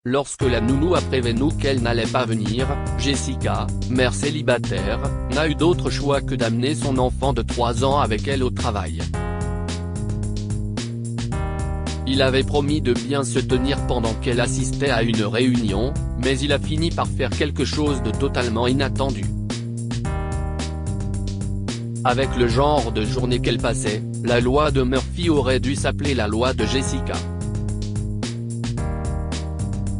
Lorsque la nounou a prévenu qu'elle n'allait pas venir, Jessica, mère célibataire, n'a eu d'autre choix que d'amener son enfant de 3 ans avec elle au travail. Il avait promis de bien se tenir pendant qu'elle assistait à une réunion, mais il a fini par faire quelque chose de totalement inattendu. Avec le genre de journée qu'elle passait, la loi de Murphy aurait dû s'appeler la loi de Jessica.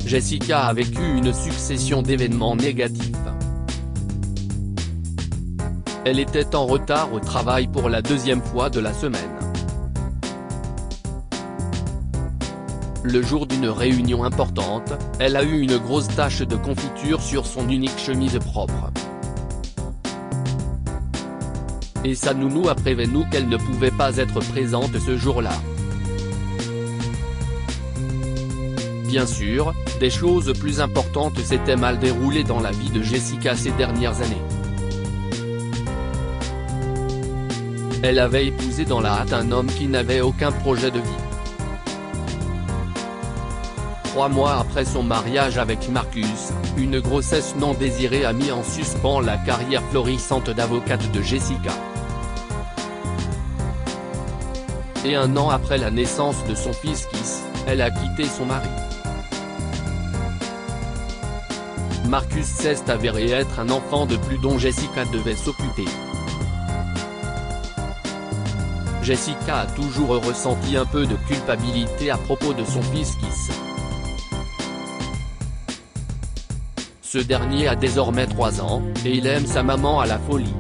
Jessica a vécu une succession d'événements négatifs. Elle était en retard au travail pour la 2e fois de la semaine. Le jour d'une réunion importante, elle a eu une grosse tache de confiture sur son unique chemise propre. Et sa nounou a prévenu qu'elle ne pouvait pas être présente ce jour-là. Bien sûr, des choses plus importantes s'étaient mal déroulées dans la vie de Jessica ces dernières années. Elle avait épousé dans la hâte un homme qui n'avait aucun projet de vie. 3 mois après son mariage avec Marcus, une grossesse non désirée a mis en suspens la carrière florissante d'avocate de Jessica. Et 1 an après la naissance de son fils Keith, elle a quitté son mari. Marcus s'est avéré être un enfant de plus dont Jessica devait s'occuper. Jessica a toujours ressenti un peu de culpabilité à propos de son fils Keith. Ce dernier a désormais 3 ans, et il aime sa maman à la folie.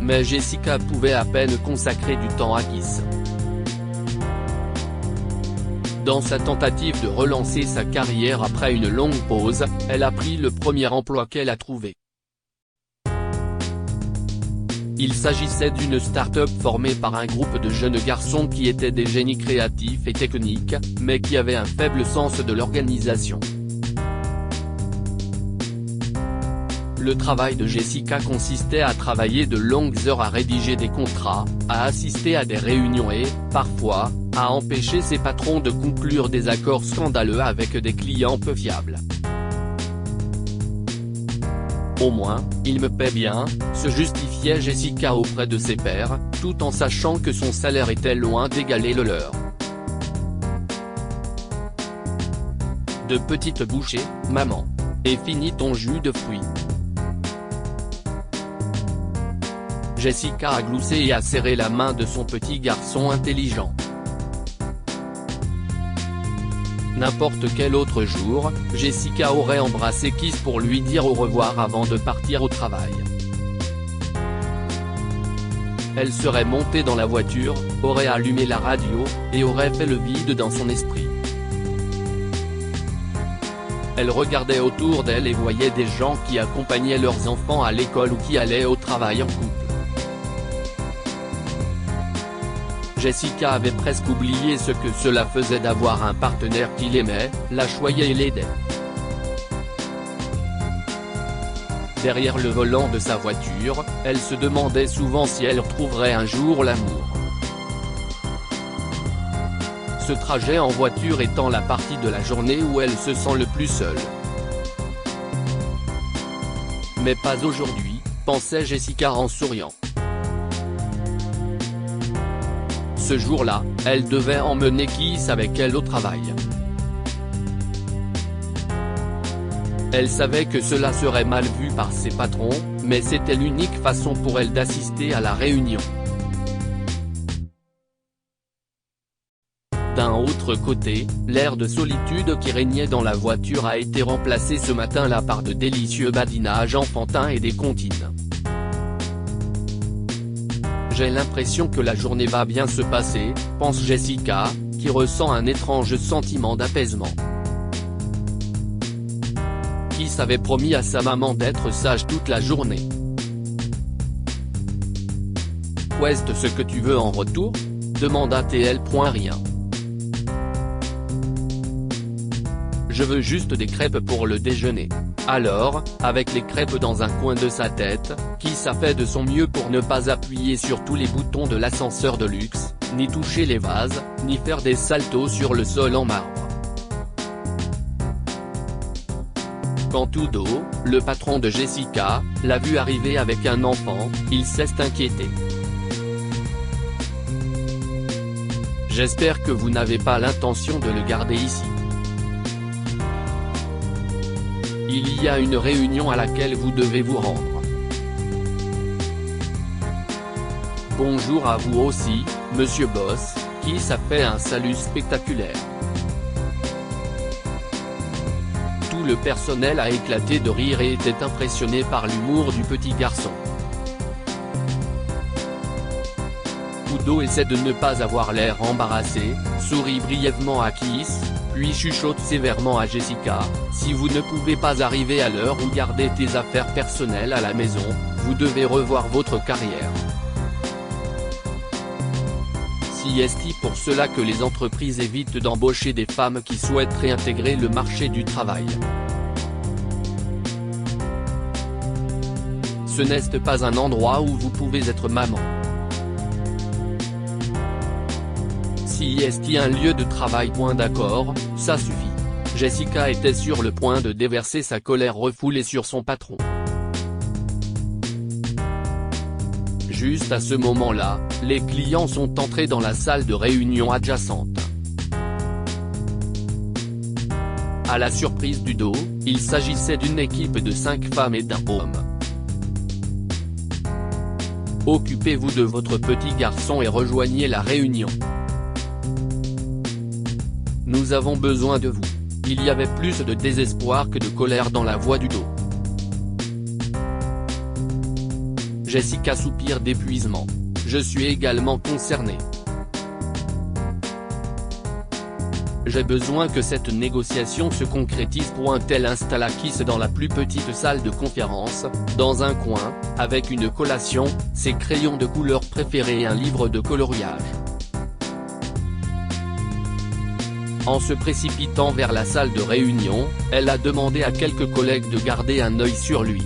Mais Jessica pouvait à peine consacrer du temps à Keith. Dans sa tentative de relancer sa carrière après une longue pause, elle a pris le premier emploi qu'elle a trouvé. Il s'agissait d'une start-up formée par un groupe de jeunes garçons qui étaient des génies créatifs et techniques, mais qui avaient un faible sens de l'organisation. Le travail de Jessica consistait à travailler de longues heures à rédiger des contrats, à assister à des réunions et, parfois, à empêcher ses patrons de conclure des accords scandaleux avec des clients peu fiables. Au moins, il me paie bien, se justifiait Jessica auprès de ses pairs, tout en sachant que son salaire était loin d'égaler le leur. De petites bouchées, maman. Et finis ton jus de fruits. Jessica a gloussé et a serré la main de son petit garçon intelligent. N'importe quel autre jour, Jessica aurait embrassé Keith pour lui dire au revoir avant de partir au travail. Elle serait montée dans la voiture, aurait allumé la radio, et aurait fait le vide dans son esprit. Elle regardait autour d'elle et voyait des gens qui accompagnaient leurs enfants à l'école ou qui allaient au travail en couple. Jessica avait presque oublié ce que cela faisait d'avoir un partenaire qui l'aimait, la choyait et l'aidait. Derrière le volant de sa voiture, elle se demandait souvent si elle retrouverait un jour l'amour. Ce trajet en voiture étant la partie de la journée où elle se sent le plus seule. Mais pas aujourd'hui, pensait Jessica en souriant. Ce jour-là, elle devait emmener Keith avec elle au travail. Elle savait que cela serait mal vu par ses patrons, mais c'était l'unique façon pour elle d'assister à la réunion. D'un autre côté, l'air de solitude qui régnait dans la voiture a été remplacé ce matin-là par de délicieux badinages enfantins et des comptines. J'ai l'impression que la journée va bien se passer, pense Jessica, qui ressent un étrange sentiment d'apaisement. Keith avait promis à sa maman d'être sage toute la journée. Qu'est-ce ce que tu veux en retour ? demanda-t-elle. Rien. Je veux juste des crêpes pour le déjeuner. Alors, avec les crêpes dans un coin de sa tête, Keith a fait de son mieux pour ne pas appuyer sur tous les boutons de l'ascenseur de luxe, ni toucher les vases, ni faire des saltos sur le sol en marbre. Quand Udo, le patron de Jessica, l'a vu arriver avec un enfant, il s'est inquiété. J'espère que vous n'avez pas l'intention de le garder ici. Il y a une réunion à laquelle vous devez vous rendre. Bonjour à vous aussi, Monsieur Boss, qui ça fait un salut spectaculaire. Tout le personnel a éclaté de rire et était impressionné par l'humour du petit garçon. Udo essaie de ne pas avoir l'air embarrassé, sourit brièvement à Keith, puis chuchote sévèrement à Jessica, si vous ne pouvez pas arriver à l'heure ou garder tes affaires personnelles à la maison, vous devez revoir votre carrière. C'est pour cela que les entreprises évitent d'embaucher des femmes qui souhaitent réintégrer le marché du travail. Ce n'est pas un endroit où vous pouvez être maman. C'est un lieu de travail. Point d'accord, ça suffit. Jessica était sur le point de déverser sa colère refoulée sur son patron. Juste à ce moment-là, les clients sont entrés dans la salle de réunion adjacente. À la surprise d'Udo, il s'agissait d'une équipe de 5 femmes et d'un homme. Occupez-vous de votre petit garçon et rejoignez la réunion. Nous avons besoin de vous. Il y avait plus de désespoir que de colère dans la voix d'Udo. Jessica soupire d'épuisement. Je suis également concernée. J'ai besoin que cette négociation se concrétise. Elle installa Keith dans la plus petite salle de conférence, dans un coin, avec une collation, ses crayons de couleur préférés et un livre de coloriage. En se précipitant vers la salle de réunion, elle a demandé à quelques collègues de garder un œil sur lui.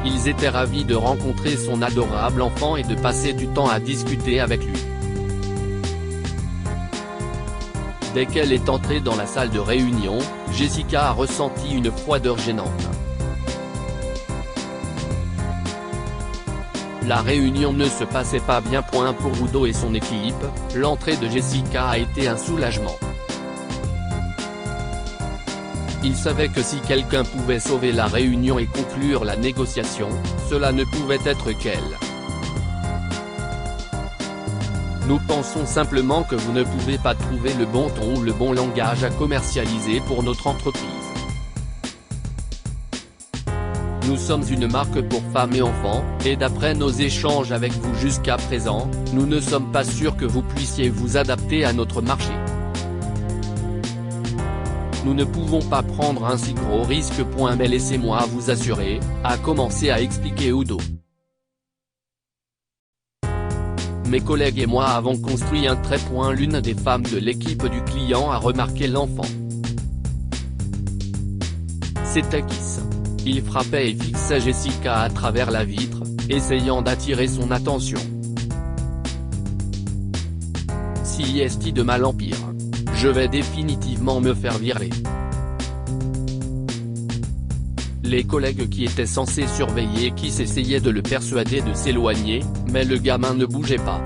Ils étaient ravis de rencontrer son adorable enfant et de passer du temps à discuter avec lui. Dès qu'elle est entrée dans la salle de réunion, Jessica a ressenti une froideur gênante. La réunion ne se passait pas bien. Pour Udo et son équipe, l'entrée de Jessica a été un soulagement. Il savait que si quelqu'un pouvait sauver la réunion et conclure la négociation, cela ne pouvait être qu'elle. Nous pensons simplement que vous ne pouvez pas trouver le bon ton ou le bon langage à commercialiser pour notre entreprise. Nous sommes une marque pour femmes et enfants, et d'après nos échanges avec vous jusqu'à présent, nous ne sommes pas sûrs que vous puissiez vous adapter à notre marché. Nous ne pouvons pas prendre un si gros risque. Mais laissez-moi vous assurer, a commencé à expliquer Udo. Mes collègues et moi avons construit un trait. L'une des femmes de l'équipe du client a remarqué l'enfant. C'était Keith. Il frappait et fixait Jessica à travers la vitre, essayant d'attirer son attention. Si de mal en pire. Je vais définitivement me faire virer. Les collègues qui étaient censés surveiller Keith essayaient de le persuader de s'éloigner, mais le gamin ne bougeait pas.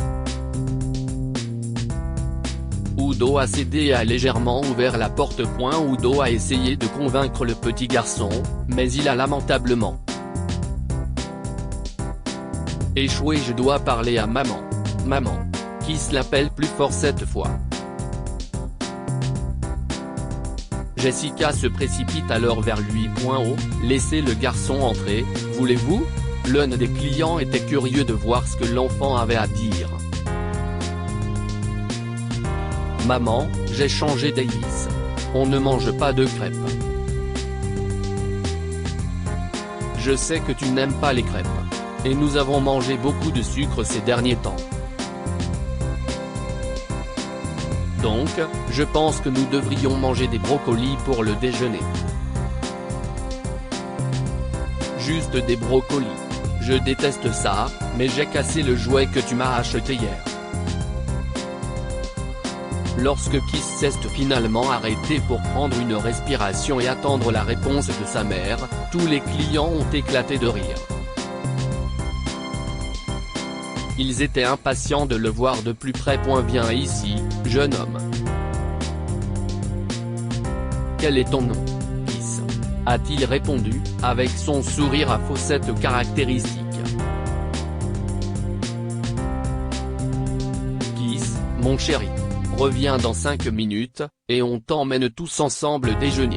Udo a cédé et a légèrement ouvert la porte. Udo a essayé de convaincre le petit garçon, mais il a lamentablement échoué. Je dois parler à maman. Maman. Keith l'appelle plus fort cette fois. Jessica se précipite alors vers lui. Laissez le garçon entrer, voulez-vous? L'un des clients était curieux de voir ce que l'enfant avait à dire. Maman, j'ai changé Davis. On ne mange pas de crêpes. Je sais que tu n'aimes pas les crêpes. Et nous avons mangé beaucoup de sucre ces derniers temps. Donc, je pense que nous devrions manger des brocolis pour le déjeuner. Juste des brocolis. Je déteste ça, mais j'ai cassé le jouet que tu m'as acheté hier. Lorsque Kiss s'est finalement arrêté pour prendre une respiration et attendre la réponse de sa mère, tous les clients ont éclaté de rire. Ils étaient impatients de le voir de plus près. Viens ici, jeune homme. Quel est ton nom, Kiss ? A-t-il répondu, avec son sourire à faussettes caractéristique. Kiss, mon chéri. Reviens dans 5 minutes, et on t'emmène tous ensemble déjeuner.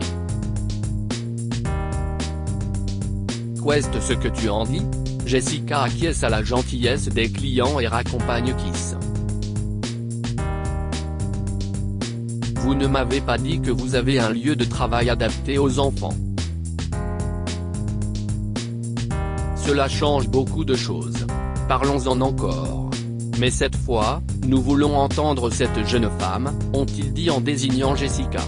Qu'est-ce ce que tu en dis ? Jessica acquiesce à la gentillesse des clients et raccompagne Kiss. Vous ne m'avez pas dit que vous avez un lieu de travail adapté aux enfants. Cela change beaucoup de choses. Parlons-en encore. Mais cette fois, nous voulons entendre cette jeune femme, ont-ils dit en désignant Jessica.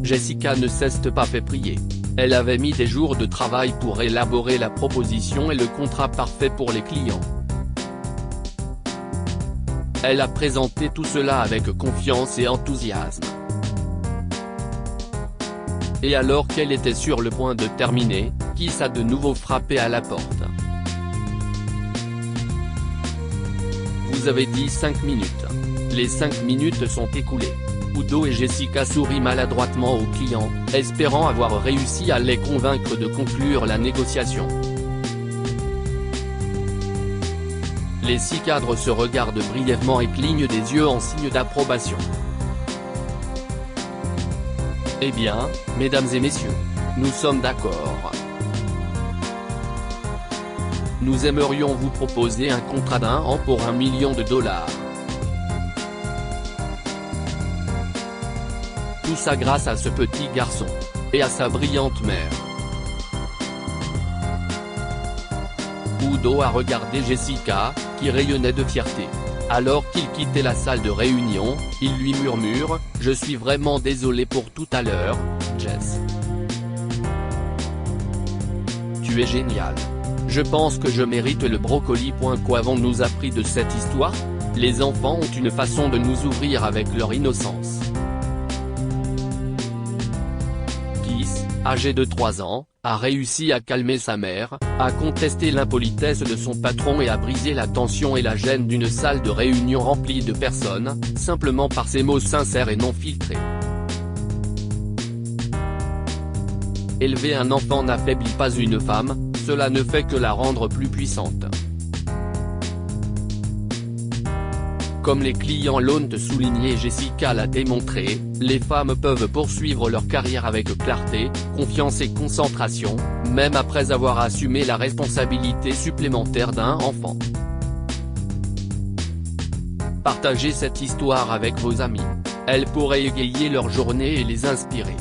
Jessica ne s'est pas fait prier. Elle avait mis des jours de travail pour élaborer la proposition et le contrat parfait pour les clients. Elle a présenté tout cela avec confiance et enthousiasme. Et alors qu'elle était sur le point de terminer, Kiss a de nouveau frappé à la porte. Vous avez dit 5 minutes. Les 5 minutes sont écoulées. Udo et Jessica sourient maladroitement aux clients, espérant avoir réussi à les convaincre de conclure la négociation. Les 6 cadres se regardent brièvement et clignent des yeux en signe d'approbation. Eh bien, mesdames et messieurs, nous sommes d'accord. Nous aimerions vous proposer un contrat d'1 an pour $1 million. Tout ça grâce à ce petit garçon. Et à sa brillante mère. Udo a regardé Jessica, qui rayonnait de fierté. Alors qu'il quittait la salle de réunion, il lui murmure, « Je suis vraiment désolé pour tout à l'heure, Jess. Tu es génial. Je pense que je mérite le brocoli. » Qu'avons-nous appris de cette histoire ? Les enfants ont une façon de nous ouvrir avec leur innocence. Kiss, âgé de 3 ans, a réussi à calmer sa mère, à contester l'impolitesse de son patron et à briser la tension et la gêne d'une salle de réunion remplie de personnes, simplement par ses mots sincères et non filtrés. Élever un enfant n'affaiblit pas une femme, cela ne fait que la rendre plus puissante. Comme les clients l'ont souligné et Jessica l'a démontré, les femmes peuvent poursuivre leur carrière avec clarté, confiance et concentration, même après avoir assumé la responsabilité supplémentaire d'un enfant. Partagez cette histoire avec vos amis. Elle pourrait égayer leur journée et les inspirer.